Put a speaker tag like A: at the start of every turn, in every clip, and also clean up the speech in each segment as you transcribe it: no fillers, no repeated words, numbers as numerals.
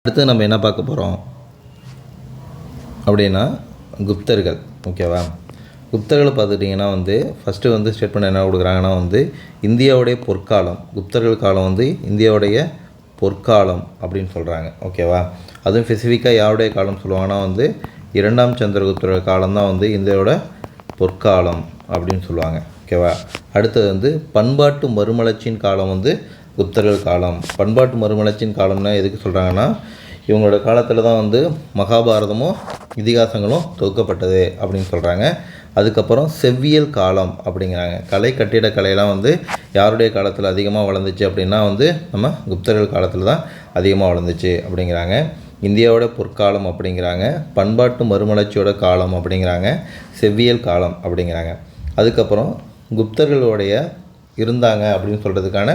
A: அடுத்து நம்ம என்ன பார்க்க போகிறோம் அப்படின்னா குப்தர்கள். ஓகேவா? குப்தர்களை பார்த்துட்டிங்கன்னா ஃபஸ்ட்டு ஸ்டேட்மெண்ட் என்ன கொடுக்குறாங்கன்னா இந்தியாவுடைய பொற்காலம், குப்தர்கள் காலம் இந்தியாவுடைய பொற்காலம் அப்படின்னு சொல்கிறாங்க. ஓகேவா? அதுவும் ஸ்பெசிஃபிக்காக யாருடைய காலம் சொல்லுவாங்கன்னா இரண்டாம் சந்திரகுப்தரோட காலம் தான் இந்தியாவோட பொற்காலம் அப்படின்னு சொல்லுவாங்க. ஓகேவா? அடுத்தது பண்பாட்டு மறுமலர்ச்சியின் காலம் குப்தர்கள் காலம். பண்பாட்டு மறுமலர்ச்சியின் காலம்னா எதுக்கு சொல்கிறாங்கன்னா இவங்களோட காலத்தில் தான் மகாபாரதமும் இதிகாசங்களும் தொகுக்கப்பட்டது அப்படின்னு சொல்கிறாங்க. அதுக்கப்புறம் செவ்வியல் காலம் அப்படிங்கிறாங்க. கலை கட்டிடக்கலையெல்லாம் யாருடைய காலத்தில் அதிகமாக வளர்ந்துச்சு அப்படின்னா நம்ம குப்தர்கள் காலத்தில் தான் அதிகமாக வளர்ந்துச்சு அப்படிங்கிறாங்க. இந்தியாவோட பொற்காலம் அப்படிங்கிறாங்க, பண்பாட்டு மறுமலர்ச்சியோட காலம் அப்படிங்கிறாங்க, செவ்வியல் காலம் அப்படிங்கிறாங்க. அதுக்கப்புறம் குப்தர்களுடைய இருந்தாங்க அப்படின்னு சொல்கிறதுக்கான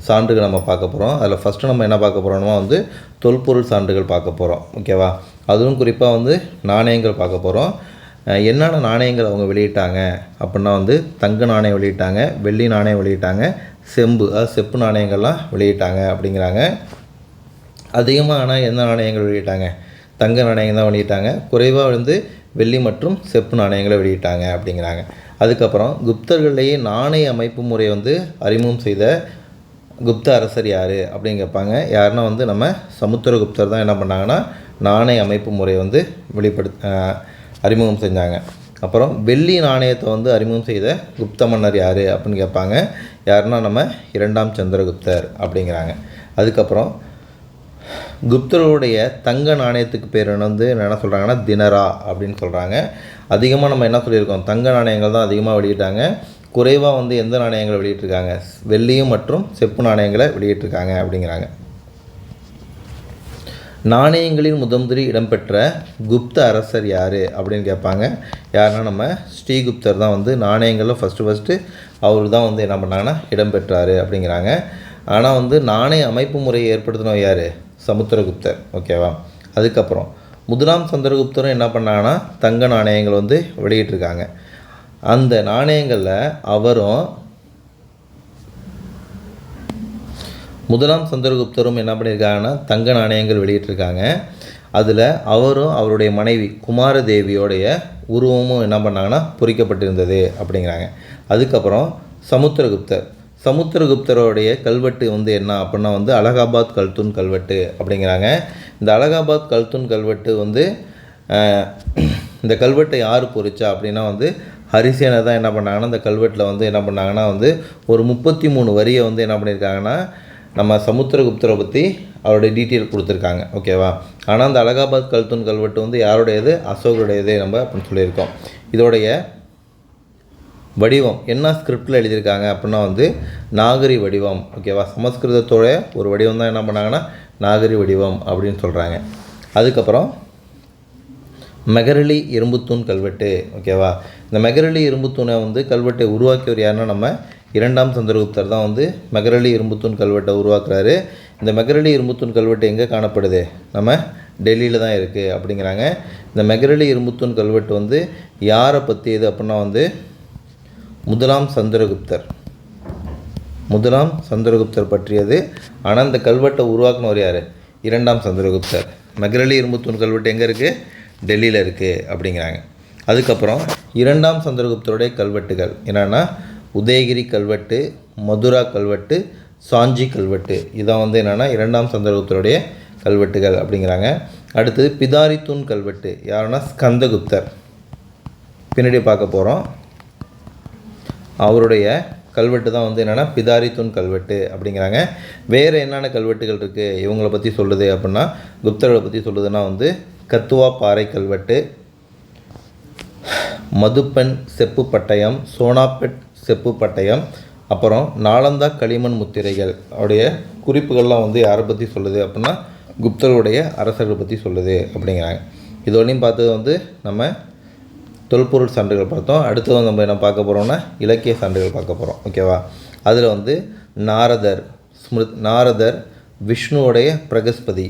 A: சான்றுகள் நம்ம பார்க்க போகிறோம். அதில் ஃபஸ்ட்டு நம்ம என்ன பார்க்க போகிறோம்னா தொல்பொருள் சான்றுகள் பார்க்க போகிறோம். ஓகேவா? அதுவும் குறிப்பாக நாணயங்கள் பார்க்க போகிறோம். என்னென்ன நாணயங்கள் அவங்க வெளியிட்டாங்க அப்படின்னா தங்க நாணயம் வெளியிட்டாங்க, வெள்ளி நாணயம் வெளியிட்டாங்க, செப்பு நாணயங்கள்லாம் வெளியிட்டாங்க அப்படிங்கிறாங்க. அதிகமாக ஆனால் எந்த நாணயங்கள் வெளியிட்டாங்க? தங்க நாணயங்கள் தான் வெளியிட்டாங்க. குறைவாக வெள்ளி மற்றும் செப்பு நாணயங்களை வெளியிட்டாங்க அப்படிங்கிறாங்க. அதுக்கப்புறம் குப்தர்களிலேயே நாணய அமைப்பு முறை அறிமுகம் செய்த குப்த அரசர் யார் அப்படின்னு கேட்பாங்க. யாருன்னா நம்ம சமுத்திரகுப்தர் தான் என்ன பண்ணாங்கன்னா நாணய அமைப்பு முறை அறிமுகம் செஞ்சாங்க. அப்புறம் வெள்ளி நாணயத்தை அறிமுகம் செய்த குப்த மன்னர் யார் அப்படின்னு கேட்பாங்க. யாருன்னா நம்ம இரண்டாம் சந்திரகுப்தர் அப்படிங்கிறாங்க. அதுக்கப்புறம் குப்தர்களுடைய தங்க நாணயத்துக்கு பேர் என்ன சொல்கிறாங்கன்னா தினரா அப்படின்னு சொல்கிறாங்க. அதிகமாக நம்ம என்ன சொல்லியிருக்கோம்? தங்க நாணயங்கள் தான் அதிகமாக வெளியிட்டாங்க. குறைவாக எந்த நாணயங்களை வெளியிட்டிருக்காங்க? வெள்ளியும் மற்றும் செப்பு நாணயங்களை வெளியிட்டிருக்காங்க அப்படிங்கிறாங்க. நாணயங்களின் முதன்முதலில் இடம்பெற்ற குப்த அரசர் யார் அப்படின்னு கேட்பாங்க. யாருன்னா நம்ம ஸ்ரீகுப்தர் தான் நாணயங்களில் ஃபஸ்ட்டு அவர் தான் என்ன பண்ணாங்கன்னா இடம்பெற்றார் அப்படிங்கிறாங்க. ஆனால் நாணய அமைப்பு முறையை ஏற்படுத்தினவர் யார்? சமுத்திரகுப்தர். ஓகேவா? அதுக்கப்புறம் முதலாம் சந்திரகுப்தரும் என்ன பண்ணாங்கன்னா தங்க நாணயங்கள் வெளியிட்டிருக்காங்க. அந்த நாணயங்களில் அவரும் முதலாம் சந்திரகுப்தரும் என்ன பண்ணியிருக்காங்கன்னா தங்க நாணயங்கள் வெளியிட்டிருக்காங்க. அதில் அவரும் அவருடைய மனைவி குமாரதேவியோடைய உருவமும் என்ன பண்ணாங்கன்னா பொறிக்கப்பட்டிருந்தது அப்படிங்கிறாங்க. அதுக்கப்புறம் சமுத்திரகுப்தரோடைய கல்வெட்டு என்ன அப்படின்னா அலகாபாத் கல்தூன் கல்வெட்டு அப்படிங்கிறாங்க. இந்த அலகாபாத் கல்தூன் கல்வெட்டு இந்த கல்வெட்டை யார் பொறிச்சா அப்படின்னா ஹரிசேனை தான் என்ன பண்ணாங்கன்னா இந்த கல்வெட்டில் என்ன பண்ணாங்கன்னா ஒரு 33 வரியை என்ன பண்ணியிருக்காங்கன்னா நம்ம சமுத்திரகுப்தரை பற்றி அவருடைய டீட்டெயில் கொடுத்துருக்காங்க. ஓகேவா? ஆனால் அந்த அலகாபாத் கல்தூன் கல்வெட்டு யாருடையது? அசோகருடையது நம்ம அப்படின்னு சொல்லியிருக்கோம். இதோடைய வடிவம் என்ன ஸ்கிரிப்டில் எழுதியிருக்காங்க அப்படின்னா நாகரி வடிவம். ஓகேவா? சமஸ்கிருதத்தோட ஒரு வடிவம் தான் என்ன பண்ணாங்கன்னா நாகரி வடிவம் அப்படின்னு சொல்கிறாங்க. அதுக்கப்புறம் மெகரலி இரும்புத்தூண் கல்வெட்டு. ஓகேவா? இந்த மெகரலி இரும்புத்தூணை கல்வெட்டை உருவாக்கியவர் யாருன்னா நம்ம இரண்டாம் சந்திரகுப்தர் தான் மெகரலி இரும்புத்தூண் கல்வெட்டை உருவாக்குறாரு. இந்த மெகரலி இரும்புத்தூண் கல்வெட்டு எங்கே காணப்படுது? நம்ம டெல்லியில் தான் இருக்குது அப்படிங்கிறாங்க. இந்த மெகரலி இரும்புத்தூண் கல்வெட்டு யாரை பற்றியது அப்படின்னா முதலாம் சந்திரகுப்தர் பற்றியது. ஆனால் இந்த கல்வெட்டை உருவாக்குனவர் யார்? இரண்டாம் சந்திரகுப்தர். மெகரலி இரும்புத்தூண் கல்வெட்டு எங்கே இருக்குது? டெல்லியில் இருக்குது அப்படிங்கிறாங்க. அதுக்கப்புறம் இரண்டாம் சந்திரகுப்தருடைய கல்வெட்டுகள் என்னென்னா உதயகிரி கல்வெட்டு, மதுரா கல்வெட்டு, சாஞ்சி கல்வெட்டு. இதான் என்னென்னா இரண்டாம் சந்திரகுப்தருடைய கல்வெட்டுகள் அப்படிங்கிறாங்க. அடுத்தது பிதாரித்தூண் கல்வெட்டு. யாருன்னா ஸ்கந்தகுப்தர். பின்னாடி பார்க்க போகிறோம். அவருடைய கல்வெட்டு தான் என்னென்னா பிதாரித்தூண் கல்வெட்டு அப்படிங்கிறாங்க. வேறு என்னென்ன கல்வெட்டுகள் இருக்குது இவங்களை பற்றி சொல்லுது அப்படின்னா குப்தர்களை பற்றி சொல்லுதுன்னா கத்துவா பாறை கல்வெட்டு, மதுப்பென் செப்பு பட்டயம், சோனாபெட் செப்பு பட்டயம், அப்புறம் நாலந்தா களிமண் முத்திரைகள். அவருடைய குறிப்புகள்லாம் யாரை பற்றி சொல்லுது அப்படின்னா குப்தர்களுடைய அரசர்கள் பற்றி சொல்லுது அப்படிங்கிறாங்க. இதோடையும் பார்த்தது நம்ம தொல்பொருள் சான்றுகள் பார்த்தோம். அடுத்து நம்ம என்ன பார்க்க போகிறோம்னா இலக்கிய சான்றுகள் பார்க்க போகிறோம். ஓகேவா? அதில் நாரதர் விஷ்ணுவுடைய பிரகஸ்பதி,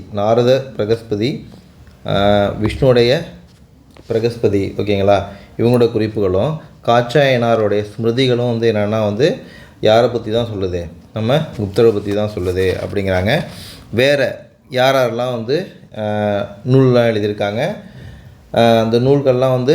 A: விஷ்ணுவுடைய பிரகஸ்பதி. ஓகேங்களா? இவங்களோட குறிப்புகளும் காச்சாயனாருடைய ஸ்மிருதிகளும் என்னென்னா யாரை பற்றி தான் சொல்லுது? நம்ம குப்தரை பற்றி தான் சொல்லுது அப்படிங்கிறாங்க. வேறு யார் யாரெல்லாம் வந்து நூல்லாம் எழுதியிருக்காங்க, அந்த நூல்கள்லாம் வந்து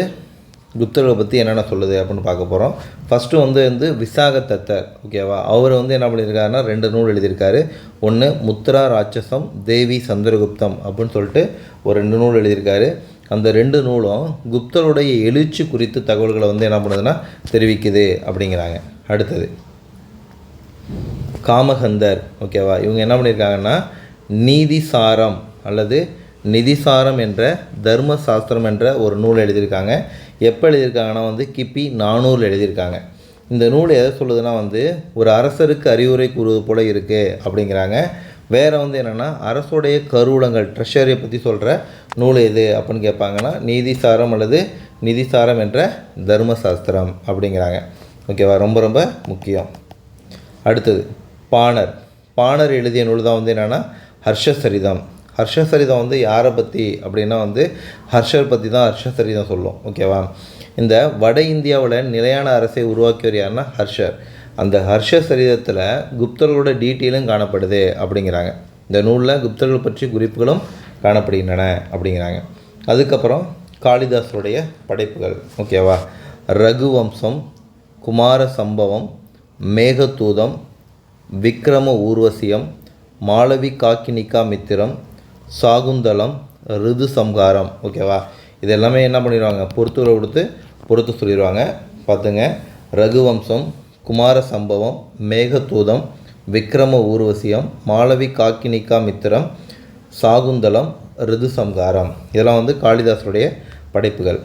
A: குப்தர்களை பற்றி என்னென்ன சொல்லுது அப்படின்னு பார்க்க போகிறோம். ஃபஸ்ட்டு வந்து விசாக தத்தர், ஓகேவா, அவர் வந்து என்ன பண்ணியிருக்காருன்னா 2 நூல் எழுதியிருக்காரு. ஒன்று முத்ரா ராட்சசம், தேவி சந்திரகுப்தம் அப்படின்னு சொல்லிட்டு ஒரு 2 நூல் எழுதியிருக்காரு. அந்த 2 நூலும் குப்தருடைய எழுச்சி குறித்து தகவல்களை வந்து என்ன பண்ணுதுன்னா தெரிவிக்குது அப்படிங்கிறாங்க. அடுத்தது காமகந்தர், ஓகேவா, இவங்க என்ன பண்ணியிருக்காங்கன்னா நீதிசாரம் அல்லது நிதிசாரம் என்ற தர்ம சாஸ்திரம் என்ற ஒரு நூல் எழுதியிருக்காங்க. எப்போ எழுதியிருக்காங்கன்னா வந்து கிபி 400 எழுதியிருக்காங்க. இந்த நூல் எதை சொல்லுதுன்னா வந்து ஒரு அரசருக்கு அறிவுரை கூறுவது போல் இருக்குது அப்படிங்கிறாங்க. வேறு வந்து என்னென்னா அரசுடைய கருவூலங்கள் ட்ரெஷரியை பற்றி சொல்கிற நூல் எது அப்படின்னு கேட்பாங்கன்னா நீதிசாரம் அல்லது நிதிசாரம் என்ற தர்மசாஸ்திரம் அப்படிங்கிறாங்க. ஓகேவா, ரொம்ப ரொம்ப முக்கியம். அடுத்தது பாணர் எழுதிய நூல் தான் வந்து என்னென்னா ஹர்ஷசரிதம். ஹர்ஷசரிதம் வந்து யாரை பற்றி அப்படின்னா வந்து ஹர்ஷர் பற்றி தான் ஹர்ஷசரிதம் சொல்லும். ஓகேவா, இந்த வட இந்தியாவில் நிலையான அரசை உருவாக்கியவர் யாருன்னா ஹர்ஷர். அந்த ஹர்ஷசரிதத்தில் குப்தர்களோட டீட்டெயிலும் காணப்படுது அப்படிங்கிறாங்க. இந்த நூலில் குப்தர்கள் பற்றி குறிப்புகளும் காணப்படுகின்றன அப்படிங்கிறாங்க. அதுக்கப்புறம் காளிதாசருடைய படைப்புகள், ஓகேவா, ரகுவம்சம், குமார சம்பவம், மேகதூதம், விக்ரம ஊர்வசியம், மாளவி காக்கினிகா மித்திரம், சாகுந்தலம், ரிது சம்ஹாரம், ஓகேவா, இது எல்லாமே என்ன பண்ணிடுவாங்க பொறுத்து சொல்லிடுவாங்க. பார்த்துங்க, ரகுவம்சம், குமார சம்பவம், மேகதூதம், விக்ரம ஊர்வசியம், மாளவி காக்கினிகா மித்திரம், சாகுந்தலம், ரிது சம்ஹாரம், இதெல்லாம் வந்து காளிதாசருடைய படைப்புகள்.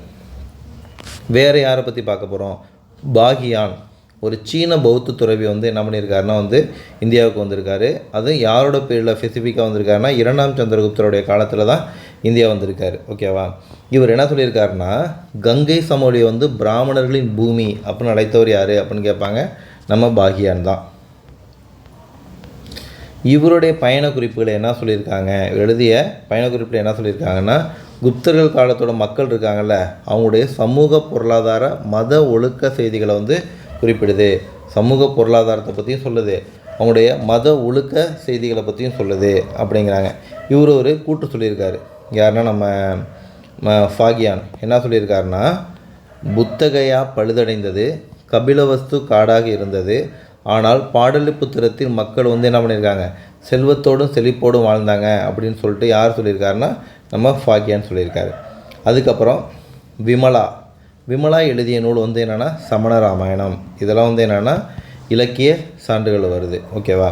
A: வேறு யாரை பற்றி பார்க்க போகிறோம்? பாகியான், ஒரு சீன பௌத்த துறவி வந்து என்ன பண்ணியிருக்காருன்னா வந்து இந்தியாவுக்கு வந்திருக்காரு. அது யாரோட பேரில் ஸ்பெசிஃபிக்காக வந்திருக்காருன்னா 2ஆம் சந்திரகுப்தருடைய காலத்தில் தான் இந்தியா வந்திருக்காரு. ஓகேவா, இவர் என்ன சொல்லியிருக்காருன்னா கங்கை சமவெளியை வந்து பிராமணர்களின் பூமி அப்படின்னு அழைத்தவர் யார் அப்படின்னு கேட்பாங்க, நம்ம பாகியான் தான். இவருடைய பயண குறிப்புகளை என்ன சொல்லியிருக்காங்க, எழுதிய பயண குறிப்பில் என்ன சொல்லியிருக்காங்கன்னா குப்தர்கள் காலத்தோட மக்கள் இருக்காங்கல்ல, அவங்களுடைய சமூக பொருளாதார மத ஒழுக்க செய்திகளை வந்து குறிப்பிடுது. சமூக பொருளாதாரத்தை பற்றியும் சொல்லுது, அவங்களுடைய மத ஒழுக்க செய்திகளை பற்றியும் சொல்லுது அப்படிங்கிறாங்க. இவர் ஒரு கூட்டு சொல்லியிருக்காரு. யாருன்னா நம்ம ஃபாகியான் என்ன சொல்லியிருக்காருன்னா புத்தகையா பழுதடைந்தது, கபிலவஸ்து காடாக இருந்தது, ஆனால் பாடலிபுத்திரத்தில் மக்கள் வந்து என்ன பண்ணியிருக்காங்க செல்வத்தோடும் செழிப்போடும் வாழ்ந்தாங்க அப்படின்னு சொல்லிட்டு யார் சொல்லியிருக்காருன்னா நம்ம ஃபாகியான் சொல்லியிருக்காரு. அதுக்கப்புறம் விமலா எழுதிய நூல் வந்து என்னென்னா சமண ராமாயணம். இதெல்லாம் வந்து என்னென்னா இலக்கிய சான்றுகள் வருது. ஓகேவா.